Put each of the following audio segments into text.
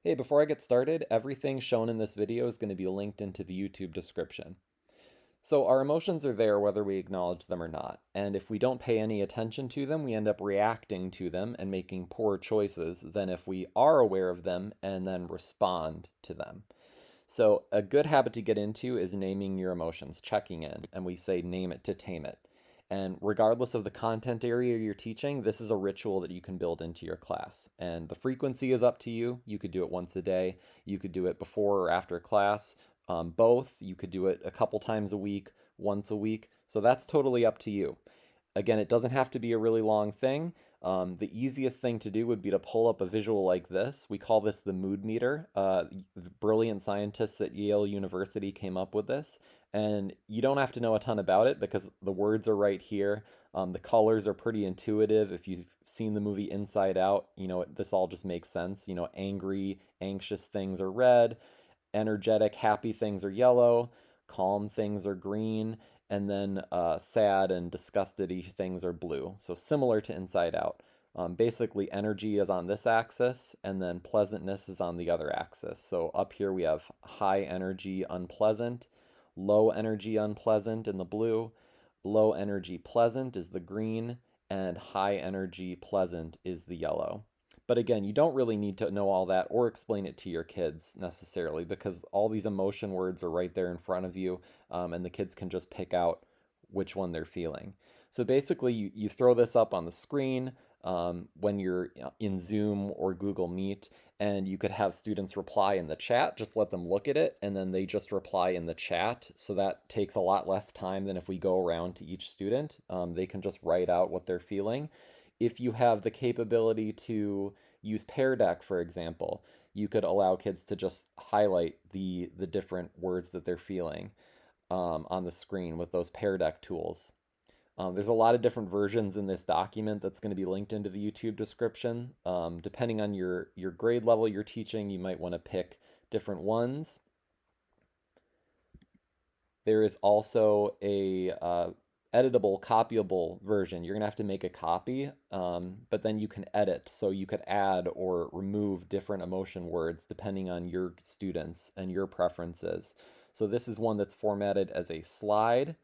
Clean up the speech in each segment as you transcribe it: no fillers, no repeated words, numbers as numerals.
Hey, before I get started, everything shown in this video is going to be linked into the YouTube description. So our emotions are there whether we acknowledge them or not. And if we don't pay any attention to them, we end up reacting to them and making poor choices than if we are aware of them and then respond to them. So a good habit to get into is naming your emotions, checking in, and we say name it to tame it. And regardless of the content area you're teaching, this is a ritual that you can build into your class. And the frequency is up to you. You could do it once a day. You could do it before or after class, both. You could do it a couple times a week, once a week. So that's totally up to you. Again, it doesn't have to be a really long thing. The easiest thing to do would be to pull up a visual like this. We call this the mood meter. Brilliant scientists at Yale University came up with this. And you don't have to know a ton about it because the words are right here. The colors are pretty intuitive. If you've seen the movie Inside Out, this all just makes sense. Angry, anxious things are red, energetic, happy things are yellow, calm things are green, and then sad and disgusted things are blue. So similar to Inside Out. Basically, energy is on this axis, and then pleasantness is on the other axis. So up here we have high energy, unpleasant, low energy, unpleasant in the blue, low energy, pleasant is the green, and high energy, pleasant is the yellow. But again, you don't really need to know all that or explain it to your kids necessarily because all these emotion words are right there in front of you, and the kids can just pick out which one they're feeling. So basically, you throw this up on the screen when you're in Zoom or Google Meet, and you could have students reply in the chat. Just let them look at it, and then they just reply in the chat. So that takes a lot less time than if we go around to each student. They can just write out what they're feeling. If you have the capability to use Pear Deck, for example, you could allow kids to just highlight the different words that they're feeling on the screen with those Pear Deck tools. There's a lot of different versions in this document that's going to be linked into the YouTube description. Depending on your grade level you're teaching, you might want to pick different ones. There is also a editable, copyable version. You're going to have to make a copy, but then you can edit. So you could add or remove different emotion words depending on your students and your preferences. So this is one that's formatted as a slide,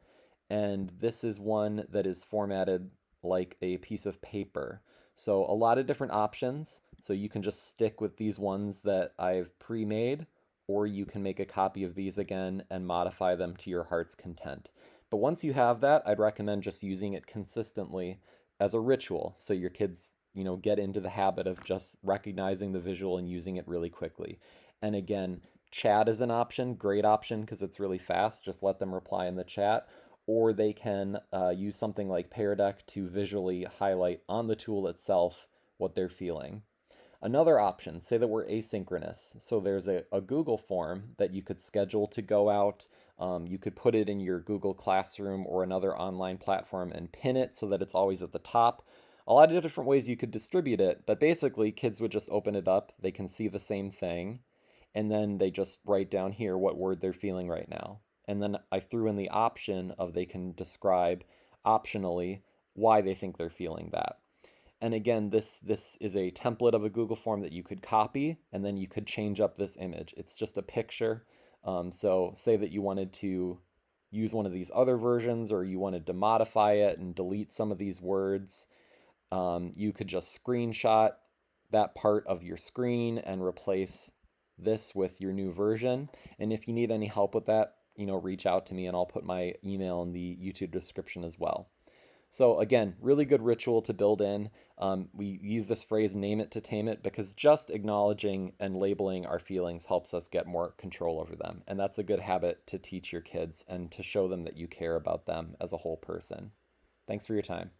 and this is one that is formatted like a piece of paper. So a lot of different options. So you can just stick with these ones that I've pre-made, or you can make a copy of these again and modify them to your heart's content. But once you have that, I'd recommend just using it consistently as a ritual so your kids, get into the habit of just recognizing the visual and using it really quickly. And again, chat is an option, great option because it's really fast. Just let them reply in the chat. Or they can use something like Pear Deck to visually highlight on the tool itself what they're feeling. Another option, say that we're asynchronous. So there's a Google form that you could schedule to go out. You could put it in your Google Classroom or another online platform and pin it so that it's always at the top. A lot of different ways you could distribute it, but basically kids would just open it up. They can see the same thing, and then they just write down here what word they're feeling right now. And then I threw in the option of they can describe optionally why they think they're feeling that. And again, this is a template of a Google form that you could copy, and then you could change up this image. It's just a picture. So say that you wanted to use one of these other versions, or you wanted to modify it and delete some of these words. You could just screenshot that part of your screen and replace this with your new version. And if you need any help with that, reach out to me and I'll put my email in the YouTube description as well. So again, really good ritual to build in. We use this phrase, name it to tame it, because just acknowledging and labeling our feelings helps us get more control over them. And that's a good habit to teach your kids and to show them that you care about them as a whole person. Thanks for your time.